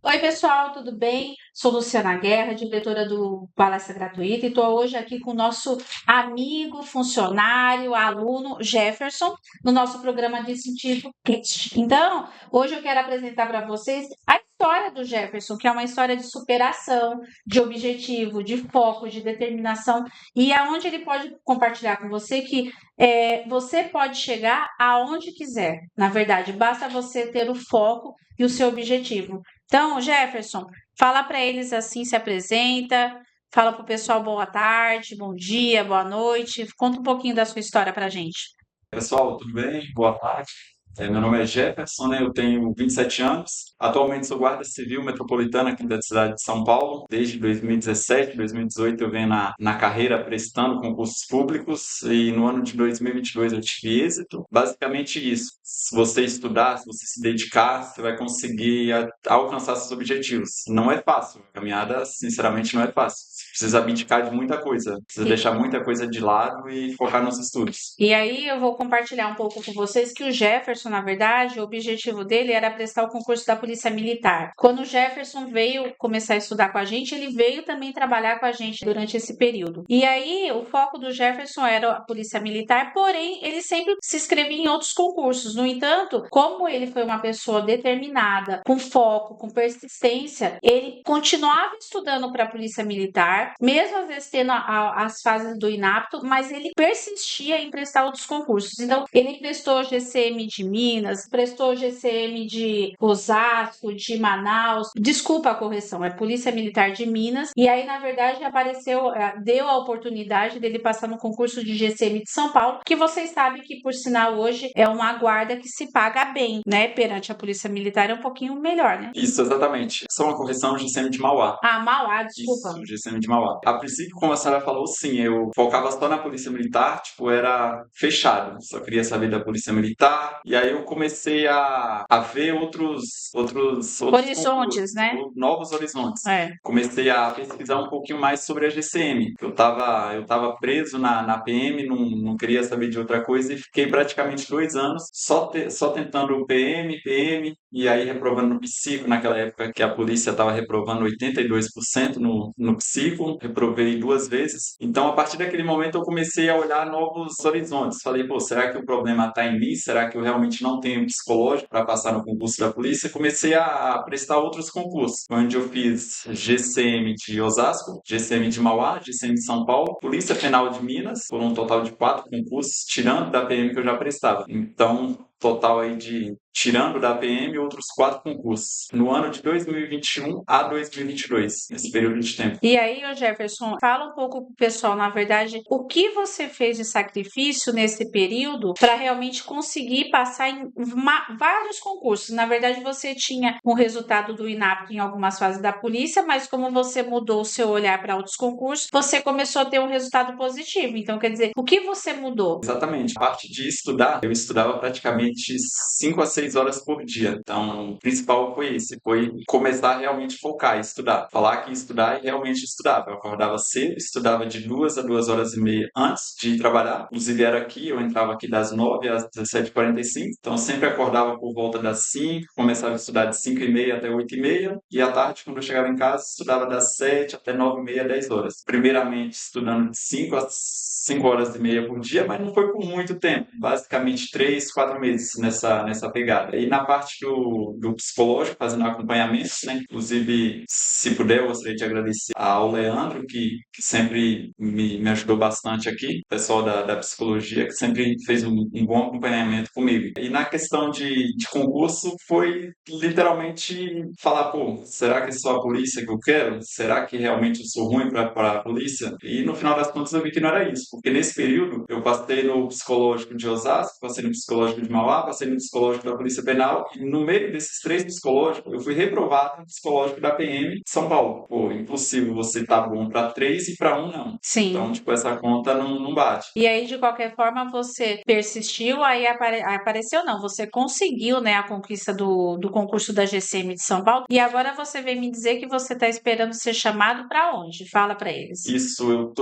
Oi, pessoal, tudo bem? Sou Luciana Guerra, diretora do Palestra Gratuita, e estou hoje aqui com o nosso amigo, funcionário, aluno Jefferson, no nosso programa de incentivo Cast. Então, hoje eu quero apresentar para vocês a história do Jefferson, que é uma história de superação, de objetivo, de foco, de determinação, e aonde ele pode compartilhar com você que você pode chegar aonde quiser. Na verdade, basta você ter o foco e o seu objetivo. Então, Jefferson, fala para eles assim, se apresenta, fala para o pessoal boa tarde, bom dia, boa noite, conta um pouquinho da sua história para a gente. Pessoal, tudo bem? Boa tarde. Meu nome é Jefferson, né? Eu tenho 27 anos. Atualmente sou guarda civil metropolitana aqui da cidade de São Paulo. Desde 2017, 2018 eu venho na carreira prestando concursos públicos e no ano de 2022 eu tive êxito. Basicamente isso. Se você estudar, se você se dedicar, você vai conseguir alcançar seus objetivos. Não é fácil. A caminhada, sinceramente, não é fácil. Você precisa abdicar de muita coisa. Precisa E, deixar muita coisa de lado e focar nos estudos. e aí eu vou compartilhar um pouco com vocês que o Jefferson, na verdade, o objetivo dele era prestar o concurso da Polícia Militar. Quando o Jefferson veio começar a estudar com a gente, ele veio também trabalhar com a gente durante esse período. E aí o foco do Jefferson era a Polícia Militar, porém ele sempre se inscrevia em outros concursos. No entanto, como ele foi uma pessoa determinada, com foco, com persistência, ele continuava estudando para a Polícia Militar, mesmo às vezes tendo as fases do inapto, mas ele persistia em prestar outros concursos. Então, ele prestou GCM de Minas, prestou GCM de Osasco, de Manaus. Desculpa a correção, é Polícia Militar de Minas. E aí, na verdade, apareceu, deu a oportunidade dele passar no concurso de GCM de São Paulo, que vocês sabem que, por sinal, hoje é uma guarda que se paga bem, né? Perante a Polícia Militar é um pouquinho melhor, né? Isso, exatamente. Só uma correção, GCM de Mauá. Ah, Mauá, desculpa. Isso, GCM de Mauá. A princípio, como a senhora falou, sim, eu focava só na Polícia Militar, tipo, era fechado. Só queria saber da Polícia Militar. E aí eu comecei a ver outros Horizontes, concursos, né? novos horizontes. É. Comecei a pesquisar um pouquinho mais sobre a GCM. Eu tava preso na PM, não queria saber de outra coisa e fiquei praticamente 2 anos só tentando o PM, e aí reprovando no psico, naquela época que a polícia estava reprovando 82% no psico, reprovei 2 vezes. Então, a partir daquele momento, eu comecei a olhar novos horizontes. Falei, pô, será que o problema está em mim? Será que eu realmente não tenho psicológico para passar no concurso da polícia? Comecei a prestar outros concursos, onde eu fiz GCM de Osasco, GCM de Mauá, GCM de São Paulo, Polícia Penal de Minas, por um total de 4 concursos, tirando da PM que eu já prestava. Então, total aí de tirando da PM outros 4 concursos no ano de 2021 a 2022, nesse período de tempo. E aí, ô Jefferson, fala um pouco pro pessoal, na verdade, o que você fez de sacrifício nesse período para realmente conseguir passar em vários concursos. Na verdade, você tinha um resultado do inapto em algumas fases da polícia, mas como você mudou o seu olhar para outros concursos, você começou a ter um resultado positivo. Então, quer dizer, o que você mudou? Exatamente. A parte de estudar, eu estudava praticamente 5 a 6 horas por dia. Então, o principal foi esse, foi começar a realmente focar, estudar. Falar que estudar e realmente estudava. Eu acordava cedo, estudava de 2 a 2 horas e meia antes de ir trabalhar. Inclusive era aqui, eu entrava aqui das 9 às 17h45. Então, eu sempre acordava por volta das 5, começava a estudar de 5h30 até 8h30. E à tarde, quando eu chegava em casa, estudava das 7 até 9h30, 10 horas. Primeiramente, estudando de 5 a 5 horas e meia por dia, mas não foi por muito tempo, basicamente 3, 4 meses nessa pegada. E na parte do psicológico, fazendo acompanhamento, né? Inclusive, se puder, eu gostaria de agradecer ao Leandro, que sempre me ajudou bastante aqui, o pessoal da psicologia, que sempre fez um bom acompanhamento comigo. E na questão de concurso, foi literalmente falar, pô, será que é só a polícia que eu quero? Será que realmente eu sou ruim para a polícia? E no final das contas eu vi que não era isso, porque nesse período eu passei no psicológico de Osasco, passei no psicológico de Mauá, passei no psicológico da Polícia Penal, e no meio desses 3 psicológicos eu fui reprovado no psicológico da PM de São Paulo. Pô, impossível você estar bom para 3 e para um não. Sim. Então, tipo, essa conta não bate. E aí, de qualquer forma, você persistiu, aí apareceu, não, você conseguiu, né, a conquista do concurso da GCM de São Paulo, e agora você vem me dizer que você está esperando ser chamado para onde? Fala para eles. Isso,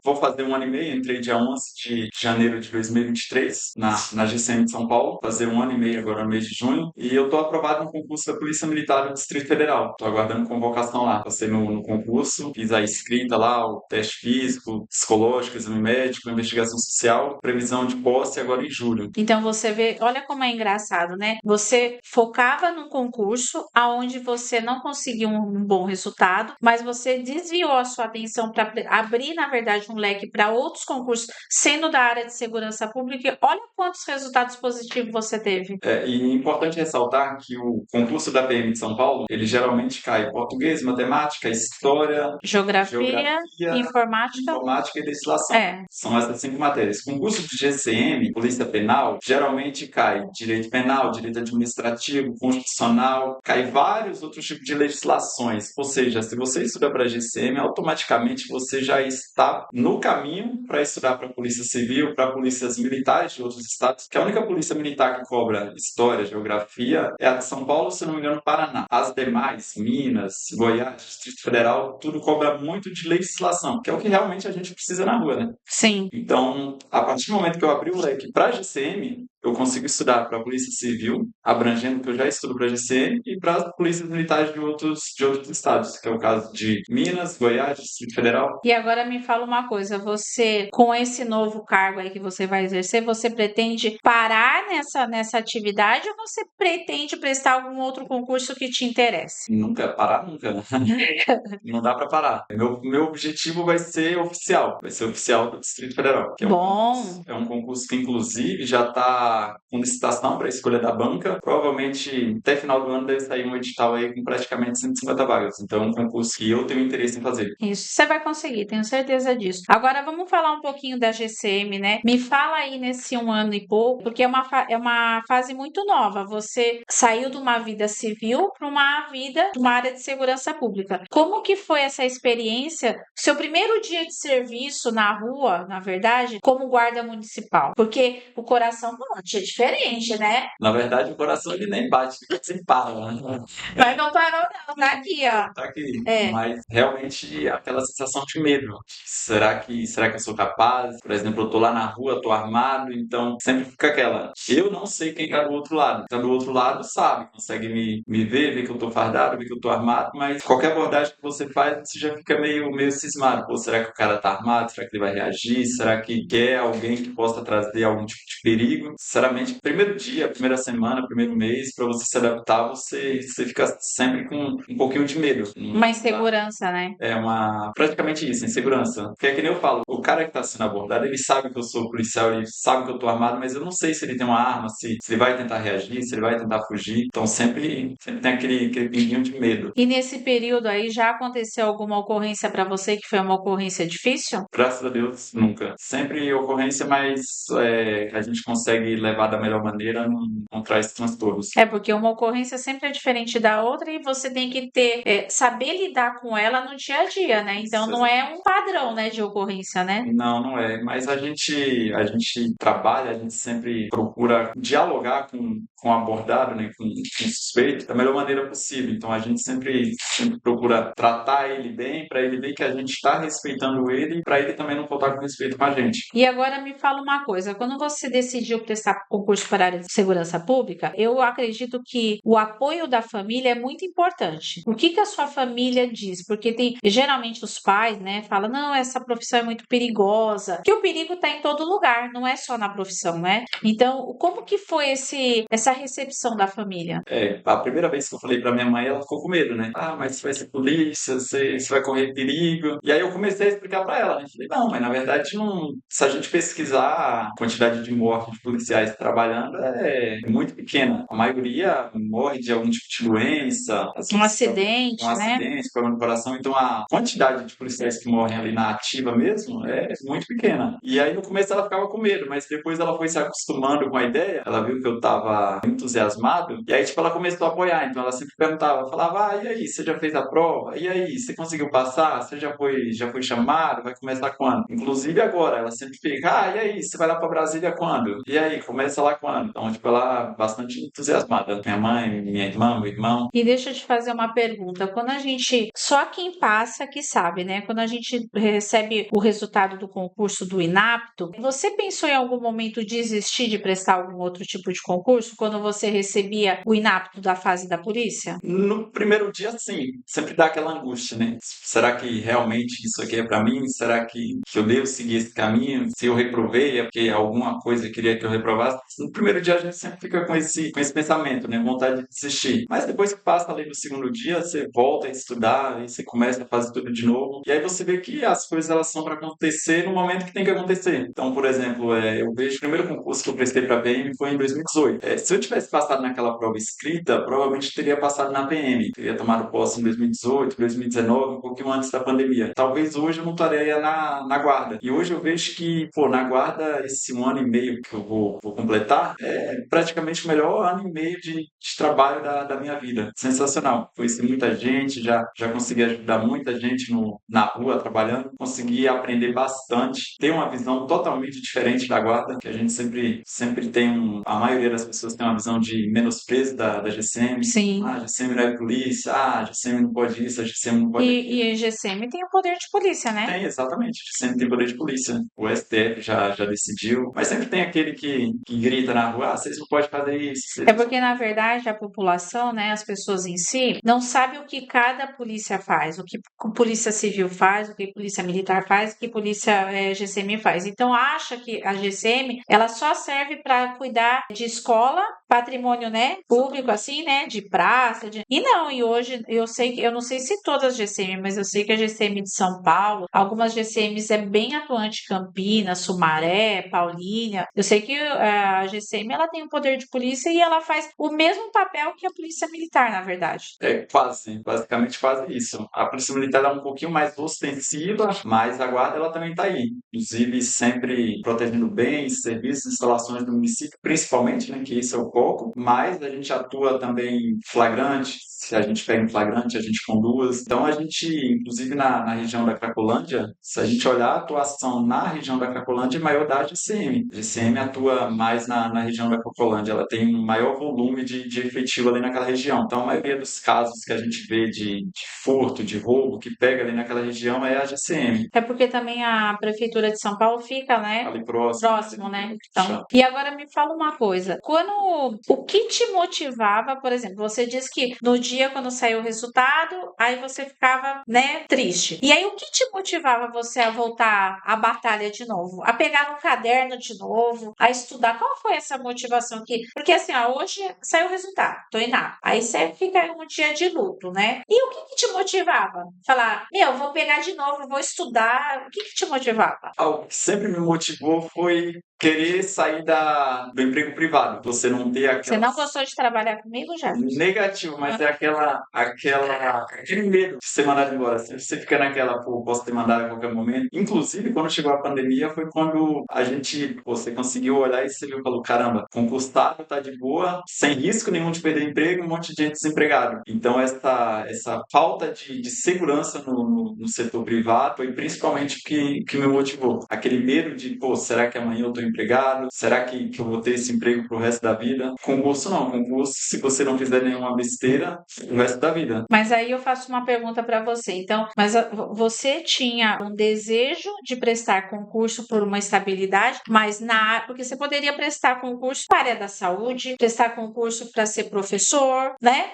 vou fazer 1 ano e meio, entrei dia 11 de janeiro de 2023 na GCM de São Paulo, fazer 1 ano e formei agora no mês de junho e eu estou aprovado no concurso da Polícia Militar do Distrito Federal. Estou aguardando convocação lá. Passei no concurso, fiz a escrita lá, o teste físico, psicológico, exame médico, investigação social, previsão de posse agora em julho. Então você vê, olha como é engraçado, né? Você focava num concurso aonde você não conseguiu um bom resultado, mas você desviou a sua atenção para abrir, na verdade, um leque para outros concursos, sendo da área de segurança pública. Olha quantos resultados positivos você teve. E é importante ressaltar que o concurso da PM de São Paulo, ele geralmente cai português, matemática, história, Geografia, informática. informática e legislação. É. São essas 5 matérias. Concurso de GCM, Polícia Penal, geralmente cai direito penal, direito administrativo, constitucional, cai vários outros tipos de legislações. Ou seja, se você estuda para GCM, automaticamente você já está no caminho para estudar para a Polícia Civil, para polícias militares de outros estados, que a única polícia militar que cobra história, geografia, é a de São Paulo, se não me engano, Paraná. As demais, Minas, Goiás, Distrito Federal, tudo cobra muito de legislação, que é o que realmente a gente precisa na rua, né? Sim. Então, a partir do momento que eu abri o leque para a GCM, eu consigo estudar para a Polícia Civil, abrangendo que eu já estudo para a GCM, e para as polícias militares de outros estados, que é o caso de Minas, Goiás, Distrito Federal. E agora me fala uma coisa, você, com esse novo cargo aí que você vai exercer, você pretende parar nessa atividade ou você pretende prestar algum outro concurso que te interesse? Nunca parar, nunca, né? Não dá para parar. Meu objetivo vai ser oficial do Distrito Federal. Que Bom. É um concurso que, inclusive, já está com licitação para a escolha da banca. Provavelmente, até final do ano, deve sair um edital aí com praticamente 150 vagas. Então, é um concurso que eu tenho interesse em fazer. Isso, você vai conseguir, tenho certeza disso. Agora, vamos falar um pouquinho da GCM, né? Me fala aí nesse 1 ano e pouco, porque é uma fase muito nova. Você saiu de uma vida civil para uma área de segurança pública. Como que foi essa experiência? Seu primeiro dia de serviço na rua, na verdade, como guarda municipal? Porque o coração bate, é diferente, né? Na verdade, o coração ele nem bate, fica sem para, né? Mas não parou não, tá aqui, ó. Tá aqui. É. Mas realmente aquela sensação de medo. Será que eu sou capaz? Por exemplo, eu tô lá na rua, tô armado, então sempre fica aquela. Eu não sei quem tá do outro lado. Tá do outro lado sabe, consegue me ver que eu tô fardado, ver que eu tô armado, mas qualquer abordagem que você faz, você já fica meio cismado. Pô, será que o cara tá armado? Será que ele vai reagir? Será que quer alguém que possa trazer algum tipo de perigo? Sinceramente, primeiro dia, primeira semana, primeiro mês, para você se adaptar, você fica sempre com um pouquinho de medo. Uma insegurança, né? Praticamente isso, insegurança. Porque é que nem eu falo, o cara que tá sendo abordado, ele sabe que eu sou policial, ele sabe que eu tô armado, mas eu não sei se ele tem uma arma, se ele vai tentar reagir, se ele vai tentar fugir. Então sempre tem aquele pinguinho de medo. E nesse período aí já aconteceu alguma ocorrência para você que foi uma ocorrência difícil? Graças a Deus, nunca. Sempre ocorrência, mas a gente consegue levar da melhor maneira, não traz transtornos. É, porque uma ocorrência sempre é diferente da outra e você tem que saber lidar com ela no dia a dia, né? Então não é um padrão, né, de ocorrência, né? Não é. Mas a gente trabalha, a gente sempre procura dialogar com o abordado, né, com o suspeito, da melhor maneira possível. Então a gente sempre procura tratar ele bem, para ele ver que a gente está respeitando ele, para ele também não faltar com respeito com a gente. E agora me fala uma coisa, quando você decidiu prestar concurso para a área de segurança pública, eu acredito que o apoio da família é muito importante. O que a sua família diz? Porque geralmente os pais, né, falam, não, essa profissão é muito perigosa, que o perigo está em todo lugar, não é só na profissão, né? Então, como que foi essa recepção da família? A primeira vez que eu falei para minha mãe, ela ficou com medo, né? Ah, mas você vai ser polícia, você vai correr perigo. E aí eu comecei a explicar para ela, né? Falei, não, mas na verdade não. Se a gente pesquisar a quantidade de mortes de policiais trabalhando é muito pequena. A maioria morre de algum tipo de doença. Um acidente, um né? acidente, problema no coração. Então a quantidade de policiais que morrem ali na ativa mesmo é muito pequena. E aí no começo ela ficava com medo, mas depois ela foi se acostumando com a ideia. Ela viu que eu tava entusiasmado. E aí, tipo, ela começou a apoiar. Então ela sempre perguntava, falava, e aí, você já fez a prova? E aí, você conseguiu passar? Você já foi chamado? Vai começar quando? Inclusive agora, ela sempre fica, e aí, você vai lá pra Brasília quando? E aí, começa lá quando? Então, tipo, ela bastante entusiasmada. Minha mãe, minha irmã, meu irmão. E deixa eu te fazer uma pergunta. Quando a gente, só quem passa que sabe, né? Quando a gente recebe o resultado do concurso do inapto, você pensou em algum momento desistir de prestar algum outro tipo de concurso quando você recebia o inapto da fase da polícia? No primeiro dia, sim, sempre dá aquela angústia, né? Será que realmente isso aqui é para mim? Será que eu devo seguir esse caminho? Se eu reprovei, é porque alguma coisa queria que eu reprovasse? No primeiro dia, a gente sempre fica com esse pensamento, né? Vontade de desistir. Mas depois que passa ali no segundo dia, você volta a estudar, aí você começa a fazer tudo de novo. E aí você vê que as coisas elas são para acontecer no momento que tem que acontecer. Então, por exemplo, eu vejo o primeiro concurso que eu prestei para a PM foi em 2018. Se eu tivesse passado naquela prova escrita, provavelmente teria passado na PM. Teria tomado posse em 2018, 2019, um pouquinho antes da pandemia. Talvez hoje eu não estaria na guarda. E hoje eu vejo que, pô, na guarda, esse 1 ano e meio que eu vou completar, é praticamente o melhor ano e meio de trabalho da minha vida. Sensacional. Conheci muita gente, já consegui ajudar muita gente na rua trabalhando, consegui aprender bastante, ter uma visão totalmente diferente da guarda, que a gente sempre tem a maioria das pessoas tem uma visão de menosprezo da GCM. Sim. Ah, a GCM não é polícia, a GCM não pode isso, a GCM não pode aquilo. E a GCM tem o poder de polícia, né? Tem, exatamente. Sempre tem poder de polícia. O STF já decidiu. Mas sempre tem aquele que grita na rua, vocês não podem fazer isso. É porque, na verdade, a população, né, as pessoas em si, não sabem o que cada polícia faz, o que polícia civil faz, o que polícia militar faz, o que polícia GCM faz. Então, acha que a GCM, ela só serve para cuidar de escola, patrimônio, né, público, assim, né, de praça. E não, e hoje eu não sei se todas as GCM, mas eu sei que a GCM de São Paulo, algumas GCMs é bem atuante, Campinas, Sumaré, Paulínia. Eu sei que a GCM, ela tem o poder de polícia e ela faz o mesmo papel que a polícia militar, na verdade. É basicamente quase isso. A polícia militar é um pouquinho mais ostensiva, mas a guarda ela também está aí. Inclusive, sempre protegendo bens, serviços, instalações do município, principalmente, né, que esse é o foco, mas a gente atua também em flagrante. Se a gente pega em flagrante, a gente conduz. Então, a gente, inclusive na região da Cracolândia, se a gente olhar a atuação na região da Cracolândia, é maior da GCM. A GCM atua mais na região da Cracolândia, ela tem um maior volume de efetivo ali naquela região. Então, a maioria dos casos que a gente vê de furto, de roubo, que pega ali naquela região é a GCM. É porque também a Prefeitura de São Paulo fica, né? Ali próximo. Próximo, né? Então, e agora me fala uma coisa. O que te motivava, por exemplo, você disse que no dia quando saiu o resultado, aí você ficava, né, triste. E aí o que te motivava você a voltar à batalha de novo? A pegar no caderno de novo, a estudar? Qual foi essa motivação que... Porque assim, hoje saiu o resultado, tô inapto. Aí você fica um dia de luto, né? E o que te motivava? Falar, vou pegar de novo, vou estudar. O que te motivava? Algo que sempre me motivou foi querer sair do emprego privado. Você não ter Você não gostou de trabalhar comigo, já? negativo, mas é aquele medo de ser mandado embora. Você fica naquela, pô, posso ter mandado a qualquer momento. Inclusive, quando chegou a pandemia, foi quando você conseguiu olhar e você viu e falou, caramba, concursado, tá de boa, sem risco nenhum de perder emprego, um monte de gente desempregado. Então, essa falta de segurança no setor privado foi principalmente o que me motivou. Aquele medo de, pô, será que amanhã eu tô empregado? Será que eu vou ter esse emprego pro resto da vida? Concurso não. Concurso, se você não fizer nenhuma besteira, o resto da vida. Mas aí eu faço uma pergunta para você. Então, você tinha um desejo de prestar concurso por uma estabilidade, mas porque você poderia prestar concurso para a área da saúde, prestar concurso para ser professor, né?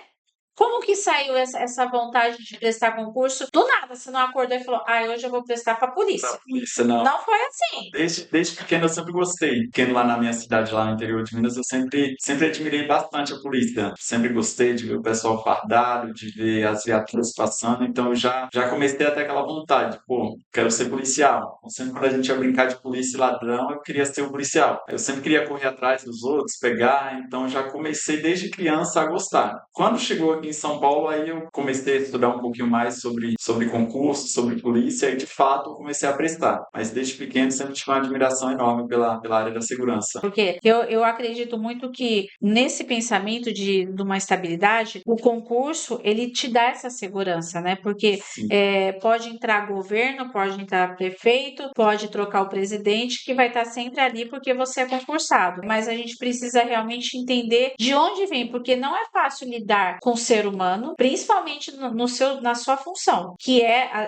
Como que saiu essa vontade de prestar concurso? Do nada, você não acordou e falou, hoje eu vou prestar para a polícia. Pra polícia, não. Não foi assim. Desde pequeno eu sempre gostei. Pequeno lá na minha cidade, lá no interior de Minas, eu sempre admirei bastante a polícia. Sempre gostei de ver o pessoal fardado, de ver as viaturas passando. Então eu já comecei até aquela vontade. Pô, quero ser policial. Então, sempre quando a gente ia brincar de polícia e ladrão, eu queria ser o policial. Eu sempre queria correr atrás dos outros, pegar. Então já comecei desde criança a gostar. Quando chegou aqui em São Paulo, aí eu comecei a estudar um pouquinho mais sobre concurso, sobre polícia, e de fato eu comecei a prestar. Mas desde pequeno sempre tive uma admiração enorme pela área da segurança. Porque eu acredito muito que nesse pensamento de uma estabilidade, o concurso, ele te dá essa segurança, né? Porque Sim, pode entrar governo, pode entrar prefeito, pode trocar o presidente, que vai estar sempre ali porque você é concursado. Mas a gente precisa realmente entender de onde vem, porque não é fácil lidar com o ser humano, principalmente na sua função, que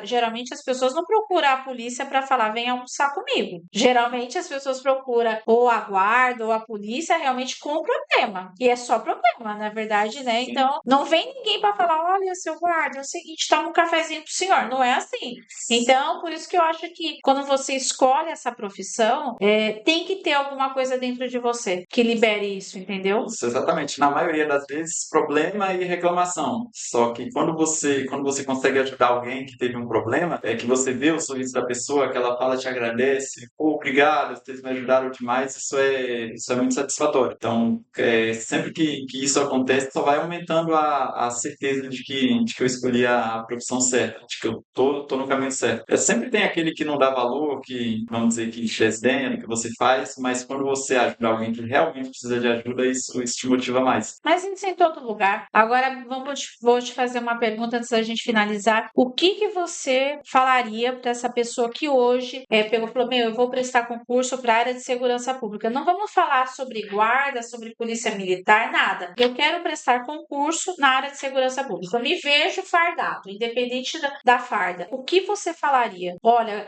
geralmente as pessoas não procuram a polícia para falar, vem almoçar comigo. Geralmente as pessoas procuram ou a guarda ou a polícia realmente com o problema. E é só problema, na verdade, né? sim. Então, não vem ninguém para falar, olha, seu guarda, é o seguinte, toma um cafezinho pro senhor. Não é assim. Então, por isso que eu acho que quando você escolhe essa profissão, tem que ter alguma coisa dentro de você que libere isso, entendeu? Isso, exatamente. Na maioria das vezes, problema e reclamação. Só que quando você consegue ajudar alguém que teve um problema, é que você vê o sorriso da pessoa, que ela fala, te agradece, pô, obrigado, vocês me ajudaram demais, isso é muito satisfatório. Então, sempre que isso acontece, só vai aumentando a certeza de que eu escolhi a profissão certa, de que eu tô no caminho certo. Sempre tem aquele que não dá valor, que, vamos dizer, que desdenha do que você faz, mas quando você ajuda alguém que realmente precisa de ajuda, isso te motiva mais. Mas isso em todo lugar. Agora, vou te fazer uma pergunta antes da gente finalizar. O que você falaria para essa pessoa que hoje pegou e falou, meu, eu vou prestar concurso para a área de segurança pública? Não vamos falar sobre guarda, sobre polícia militar, nada. Eu quero prestar concurso na área de segurança pública. Eu me vejo fardado, independente da farda. O que você falaria? Olha,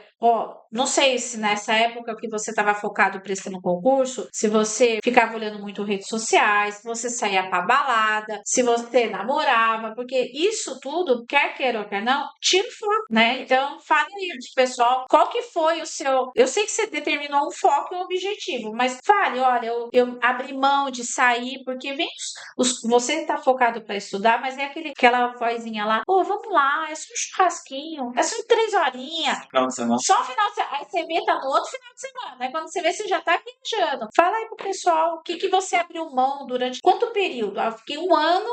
não sei se nessa época que você estava focado prestando concurso, se você ficava olhando muito redes sociais, se você saía pra balada, se você namorava, porque isso tudo, quer queira ou quer não, tira foco, né? Então, fale aí, pessoal, qual que foi o seu... Eu sei que você determinou um foco e um objetivo, mas fale, olha, eu abri mão de sair, porque vem você tá focado para estudar, mas é aquela vozinha lá, vamos lá, é só um churrasquinho, é só 3 horinhas, Final de semana. só final de semana. Aí você vê, tá no outro final de semana. Aí quando você vê, você já tá viajando. Fala aí pro pessoal o que você abriu mão durante quanto período? Eu fiquei um ano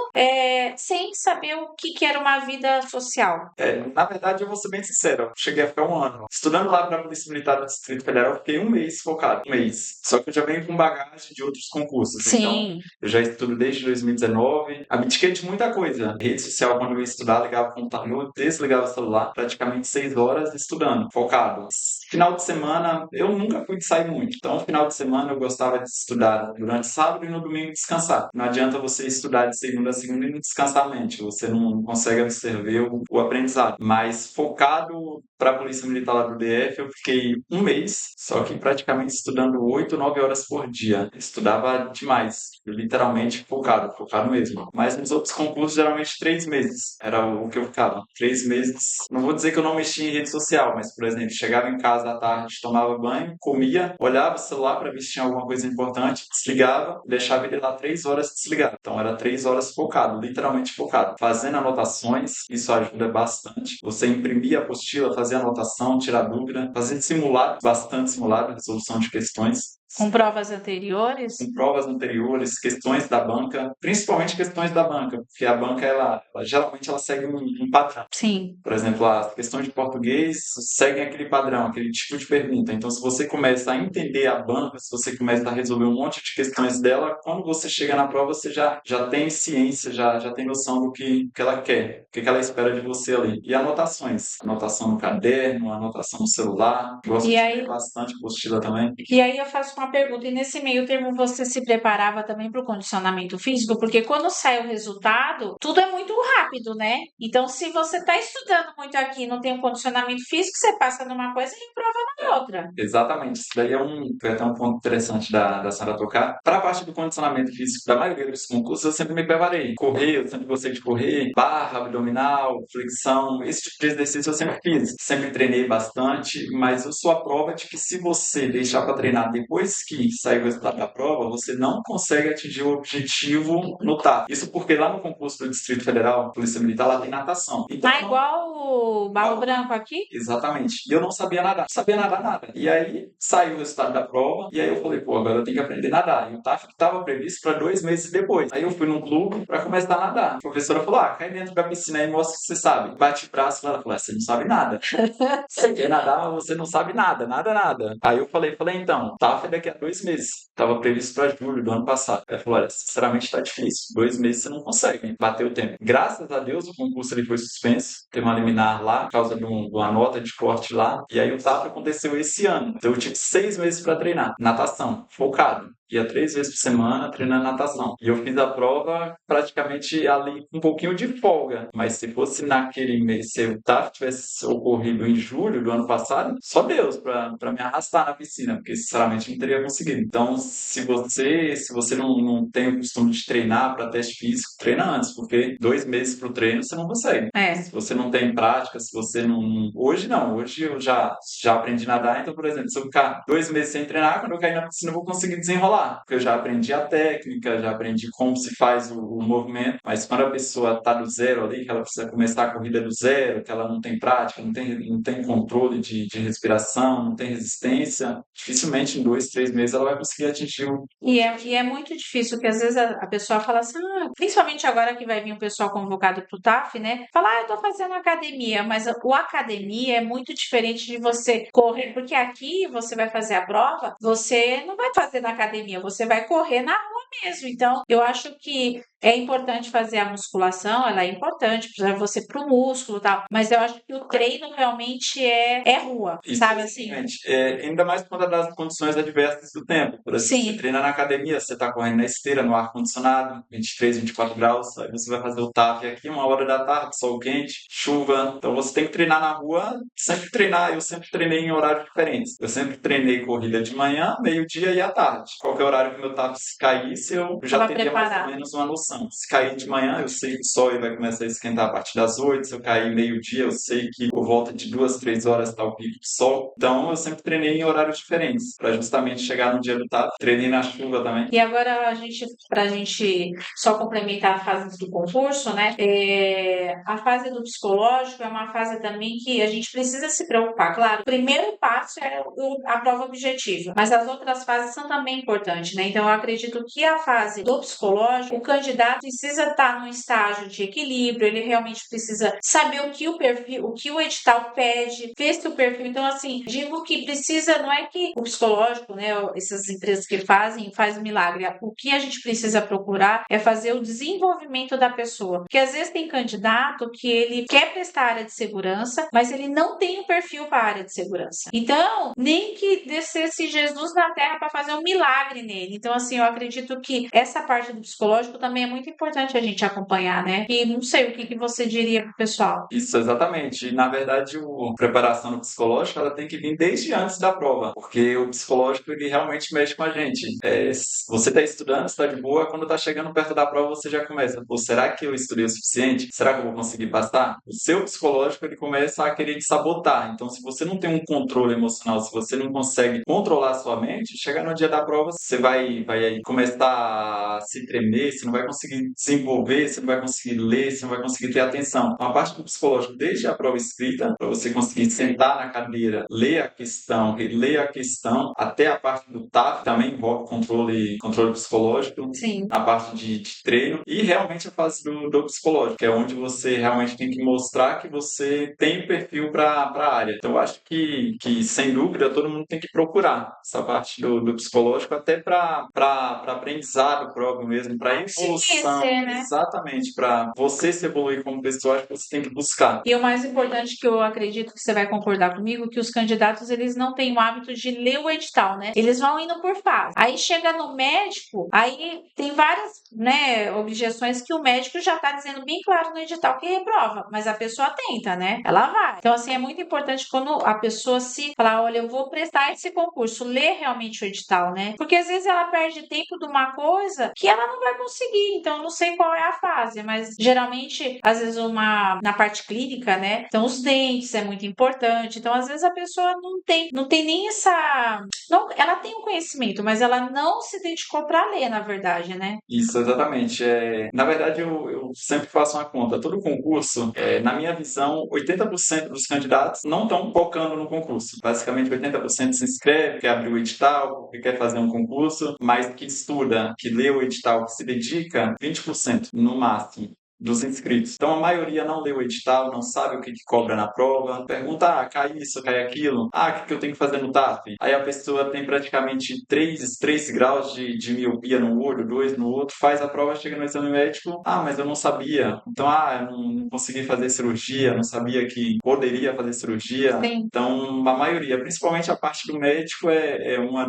sem saber o que era uma vida social. Na verdade, eu vou ser bem sincero, eu cheguei a ficar um ano. Estudando lá para a Polícia Militar do Distrito Federal, eu fiquei um mês focado, um mês. Só que eu já venho com bagagem de outros concursos, então Sim. eu já estudo desde 2019. Abdiquei de muita coisa. Rede social, quando eu ia estudar, ligava o computador, desligava o celular, praticamente 6 horas estudando, focado. Final de semana, eu nunca fui de sair muito. Então, final de semana, eu gostava de estudar durante sábado e no domingo descansar. Não adianta você estudar de segunda a segunda e não descansar a mente. Você não consegue absorver o aprendizado. Mas focado para a Polícia Militar lá do DF, eu fiquei um mês, só que praticamente estudando 8, 9 horas por dia. Estudava demais, literalmente focado mesmo. Mas nos outros concursos, geralmente 3 meses era o que eu ficava. 3 meses. Não vou dizer que eu não mexia em rede social, mas, por exemplo, chegava em casa à tarde, tomava banho, comia, olhava o celular para ver se tinha alguma coisa importante, desligava, deixava ele lá 3 horas desligado. Então era 3 horas focado, literalmente focado. Fazendo anotações, isso ajuda bastante. Você imprimir a apostila, fazer anotação, tirar dúvida, fazer simulado, bastante simulado, resolução de questões. Com provas anteriores? Com provas anteriores, questões da banca, principalmente questões da banca, porque a banca, geralmente ela segue um padrão. Sim. Por exemplo, as questões de português seguem aquele padrão, aquele tipo de pergunta. Então, se você começa a entender a banca, se você começa a resolver um monte de questões dela, quando você chega na prova, você já tem ciência, já tem noção do que ela quer, o que ela espera de você ali. E anotações. Anotação no caderno, anotação no celular. Gosto de ler bastante apostila também. E aí eu faço uma pergunta, e nesse meio termo você se preparava também para o condicionamento físico? Porque quando sai o resultado, tudo é muito rápido, né? Então, se você está estudando muito aqui e não tem um condicionamento físico, você passa numa coisa e reprova na outra. Exatamente. Isso daí foi até um ponto interessante da Sara tocar. Para a parte do condicionamento físico da maioria dos concursos, eu sempre me preparei. Correr, eu sempre gostei de correr, barra, abdominal, flexão, esse tipo de exercício eu sempre fiz. Sempre treinei bastante, mas eu sou a prova de que se você deixar para treinar depois depois que sai o resultado da prova, você não consegue atingir o objetivo no TAF. Isso porque lá no concurso do Distrito Federal, Polícia Militar, lá tem natação. Então, Igual o Barro Branco aqui? exatamente. E eu não sabia nadar. Não sabia nadar nada. E aí saiu o resultado da prova. E aí eu falei, pô, agora eu tenho que aprender a nadar. E o TAF estava previsto para 2 meses depois. Aí eu fui num clube para começar a nadar. A professora falou, cai dentro da piscina aí e mostra que você sabe. Bate o braço. Ela falou, você não sabe nada. Você quer nadar, mas você não sabe nada. Nada. Aí eu falei, então, o TAF é daqui a 2 meses. Estava previsto para julho do ano passado. Ela falou, olha, sinceramente tá difícil. 2 meses você não consegue bater o tempo. Graças a Deus o concurso ele foi suspenso. Teve uma liminar lá, por causa de uma nota de corte lá. E aí o TAF aconteceu esse ano. Então eu tive 6 meses para treinar. Natação, focado. Ia 3 vezes por semana treinando natação. E eu fiz a prova praticamente ali com um pouquinho de folga. Mas se fosse naquele mês, se o TAF tivesse ocorrido em julho do ano passado, só Deus para me arrastar na piscina, porque sinceramente não teria conseguido. Então, se você não tem o costume de treinar para teste físico, treina antes, porque 2 meses para o treino você não consegue. Se você não tem prática, se você não. Hoje não, hoje eu já aprendi a nadar, então, por exemplo, se eu ficar 2 meses sem treinar, quando eu cair na piscina eu vou conseguir desenrolar. Porque eu já aprendi a técnica, já aprendi como se faz o movimento, mas quando a pessoa está do zero ali, que ela precisa começar a corrida do zero, que ela não tem prática, não tem controle de respiração, não tem resistência, dificilmente em 2, 3 meses ela vai conseguir atingir o. E é muito difícil, porque às vezes a pessoa fala assim, principalmente agora que vai vir o pessoal convocado para o TAF, né? Fala, eu tô fazendo academia, mas o academia é muito diferente de você correr, porque aqui você vai fazer a prova, você não vai fazer na academia, você vai correr na rua mesmo. Então, eu acho que é importante fazer a musculação, ela é importante para você, pro músculo e tal, mas eu acho que o treino realmente é rua, sabe assim? Ainda mais por conta das condições adversas do tempo. Por exemplo, você treina na academia, você está correndo na esteira, no ar-condicionado, 23, 24 graus, aí você vai fazer o TAF aqui, 1 hora da tarde, sol quente, chuva. Então você tem que treinar na rua, sempre treinar. Eu sempre treinei em horários diferentes. Eu sempre treinei corrida de manhã, meio-dia e à tarde. Qualquer horário que meu TAF caísse, eu já teria mais ou menos uma noção. Se cair de manhã, eu sei que o sol vai começar a esquentar a partir das 8. Se eu cair meio-dia, eu sei que por volta de 2, 3 horas está o pico do sol. Então, eu sempre treinei em horários diferentes, para justamente chegar no dia do TAF. Treinei na chuva também. E agora, pra gente só complementar a fase do concurso, né? A fase do psicológico é uma fase também que a gente precisa se preocupar. Claro, o primeiro passo é a prova objetiva, mas as outras fases são também importantes, né? Então, eu acredito que a fase do psicológico, o candidato precisa estar num estágio de equilíbrio, ele realmente precisa saber o que o edital pede, ver se o perfil. Então, assim, digo que precisa, não é que o psicológico, né, essas empresas que faz milagre. O que a gente precisa procurar é fazer o desenvolvimento da pessoa. Porque às vezes tem candidato que ele quer prestar área de segurança, mas ele não tem o perfil para a área de segurança. Então, nem que descesse Jesus na terra para fazer um milagre nele. Então, assim, eu acredito que essa parte do psicológico também é muito importante a gente acompanhar, né? E não sei o que você diria pro pessoal. Isso, exatamente. Na verdade, a preparação no psicológico, ela tem que vir desde antes da prova, porque o psicológico, ele realmente mexe com a gente. Você está estudando, está de boa, quando está chegando perto da prova, você já começa, pô, será que eu estudei o suficiente? Será que eu vou conseguir passar? O seu psicológico, ele começa a querer te sabotar. Então, se você não tem um controle emocional, se você não consegue controlar a sua mente, chegar no dia da prova, você vai aí começar a se tremer, você não vai conseguir desenvolver, você não vai conseguir ler, você não vai conseguir ter atenção. Uma parte do psicológico, desde a prova escrita, para você conseguir sentar na cadeira, ler a questão, reler a questão, até a parte do TAF, também envolve controle psicológico. Sim. A parte de treino e realmente a fase do psicológico, que é onde você realmente tem que mostrar que você tem o perfil para a área. Então, eu acho que, sem dúvida, todo mundo tem que procurar essa parte do psicológico até para aprendizado próprio mesmo, para evolução. Né? Exatamente, para você se evoluir como pessoa, acho que você tem que buscar. E o mais importante, que eu acredito que você vai concordar comigo, que os candidatos, eles não têm o hábito de ler o edital, né? Eles vão indo por fase. Aí chega no médico, aí tem várias, né, objeções que o médico já tá dizendo bem claro no edital que reprova, mas a pessoa tenta, né? Ela vai. Então, assim, é muito importante quando a pessoa se falar, olha, eu vou prestar esse concurso, ler realmente o edital, né? Porque às vezes ela perde tempo de uma coisa que ela não vai conseguir. assim, então eu não sei qual é a fase, mas geralmente, às vezes, na parte clínica, né? Então, os dentes é muito importante. Então, às vezes, a pessoa não tem nem essa. Não, ela tem um conhecimento, mas ela não se dedicou para ler, na verdade, né? Isso, exatamente. Na verdade, eu sempre faço uma conta. Todo concurso, na minha visão, 80% dos candidatos não estão focando no concurso. Basicamente, 80% se inscreve, quer abrir o edital, porque quer fazer um concurso, mas que estuda, que lê o edital, que se dedica, 20% no máximo dos inscritos. Então, a maioria não lê o edital, não sabe o que cobra na prova, pergunta, cai isso, cai aquilo, o que eu tenho que fazer no TAF? Aí a pessoa tem praticamente 3 graus de miopia no olho, 2 no outro, faz a prova, chega no exame médico, mas eu não sabia, então, eu não consegui fazer cirurgia, não sabia que poderia fazer cirurgia. Sim. Então, a maioria, principalmente a parte do médico, é uma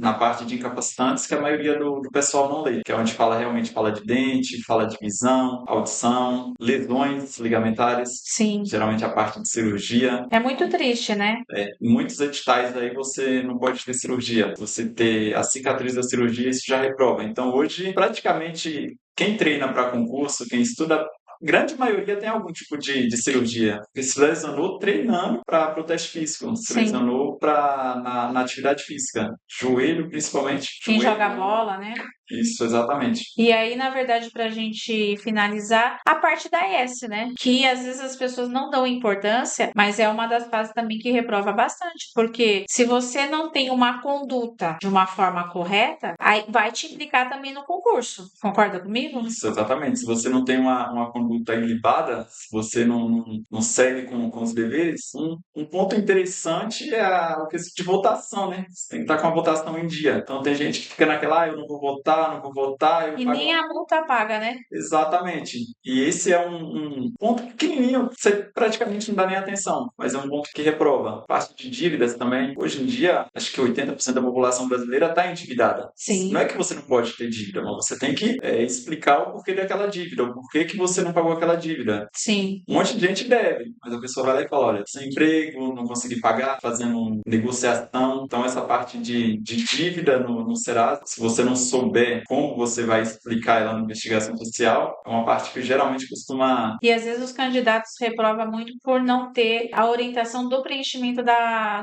na parte de incapacitantes, que a maioria do pessoal não lê, que é onde realmente fala de dente, fala de visão, audição, lesões ligamentares, Sim. geralmente a parte de cirurgia. É muito triste, né? Em muitos editais aí você não pode ter cirurgia. Você ter a cicatriz da cirurgia, isso já reprova. Então hoje, praticamente, quem treina para concurso, quem estuda, grande maioria tem algum tipo de cirurgia. Porque se lesionou treinando para o teste físico, se Sim. lesionou na atividade física. Joelho, principalmente. Quem Joelho, joga bola, né? Isso, exatamente. E aí, na verdade, pra gente finalizar, a parte da S, né? Que às vezes as pessoas não dão importância, mas é uma das fases também que reprova bastante. Porque se você não tem uma conduta de uma forma correta, aí vai te implicar também no concurso. Concorda comigo? Isso, exatamente. Se você não tem uma conduta ilibada, se você não segue com os deveres, um ponto interessante é o quesito de votação, né? Você tem que estar com a votação em dia. Então tem gente que fica naquela, eu não vou votar, não vou votar. Eu E pago... nem a multa paga, né? Exatamente. E esse é um ponto pequenininho, você praticamente não dá nem atenção, mas é um ponto que reprova. Parte de dívidas também. Hoje em dia, acho que 80% da população brasileira está endividada. Sim. Não é que você não pode ter dívida, mas você tem que explicar o porquê daquela dívida, o porquê que você não pagou aquela dívida. Sim. Um monte de gente deve, mas a pessoa vai lá e fala, olha, sem emprego, não consegui pagar, fazendo negociação. Então, essa parte de dívida no Serasa, se você não souber como você vai explicar ela na investigação social, é uma parte que geralmente costuma... E às vezes os candidatos reprovam muito por não ter a orientação do preenchimento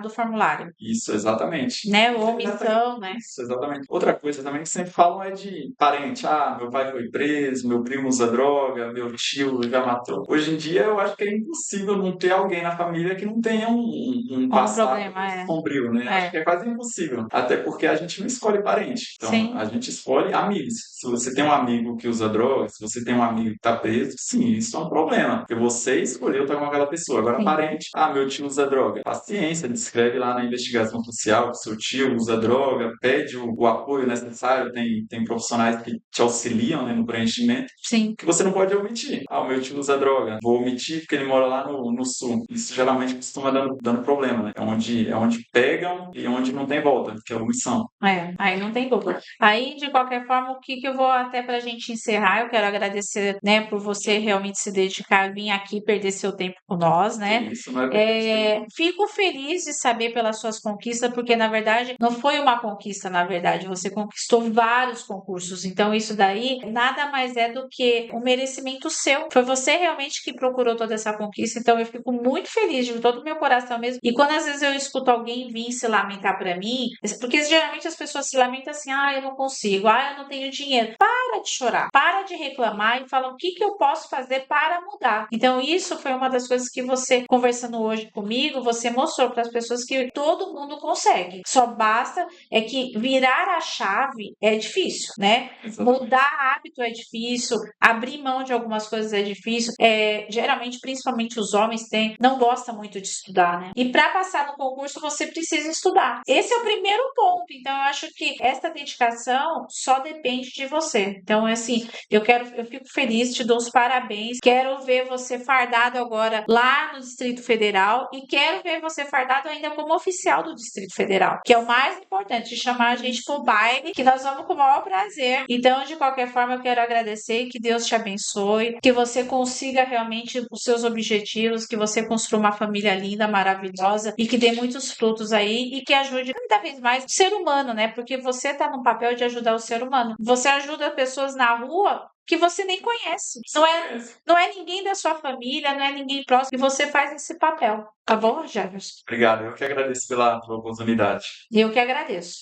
do formulário. Isso, exatamente. Né? Ou omissão, né? Isso, exatamente. Outra coisa também que sempre falam é de parente. Meu pai foi preso, meu primo usa droga, meu tio já matou. Hoje em dia eu acho que é impossível não ter alguém na família que não tenha um passado problema, sombrio, né? Acho que é quase impossível. Até porque a gente não escolhe parente. Então, Sim. a gente escolhe amigos. Se você tem um amigo que usa droga, se você tem um amigo que está preso, sim, isso é um problema. Porque você escolheu estar com aquela pessoa. Agora, Sim. parente, meu tio usa droga. Paciência, descreve lá na investigação social que seu tio usa droga, pede o apoio necessário, tem profissionais que te auxiliam, né, no preenchimento. Sim. Que você não pode omitir. O meu tio usa droga, vou omitir porque ele mora lá no sul. Isso geralmente costuma dando problema, né? É onde pegam e onde não tem volta, que é a omissão. Aí não tem dúvida. Aí, de qualquer forma, o que eu vou até pra gente encerrar, eu quero agradecer, né, por você realmente se dedicar, vir aqui perder seu tempo com nós, né? Isso não é Fico feliz de saber pelas suas conquistas, porque na verdade não foi uma conquista, na verdade, você conquistou vários concursos. Então, isso daí nada mais é do que um merecimento seu. Foi você realmente que procurou toda essa conquista. Então, eu fico muito feliz de todo o meu coração mesmo. E quando às vezes eu escuto alguém vir se lamentar pra mim, porque geralmente as pessoas se lamentam assim, eu não consigo, eu não tenho dinheiro. Para de chorar, para de reclamar e fala o que eu posso fazer para mudar. Então, isso foi uma das coisas que você, conversando hoje comigo, você mostrou para as pessoas que todo mundo consegue. Só basta que virar a chave é difícil, né? Mudar hábito é difícil, abrir mão de algumas coisas é difícil. Geralmente, principalmente os homens não gostam muito de estudar, né? E para passar no concurso, você precisa estudar. Esse é o primeiro ponto. Então, eu acho que essa dedicação só depende de você. Então, assim, eu fico feliz, te dou os parabéns. Quero ver você fardado agora lá no Distrito Federal e quero ver você fardado ainda como oficial do Distrito Federal, que é o mais importante, chamar a gente pro baile, que nós vamos com o maior prazer. Então, de qualquer forma, eu quero agradecer, que Deus te abençoe, que você consiga realmente os seus objetivos, que você construa uma família linda, maravilhosa e que dê muito muitos frutos aí e que ajude cada vez mais o ser humano, né? Porque você tá no papel de ajudar o ser humano. Você ajuda pessoas na rua que você nem conhece. Não é ninguém da sua família, não é ninguém próximo, e você faz esse papel. Tá bom, Jefferson? Obrigado, eu que agradeço pela oportunidade. Eu que agradeço.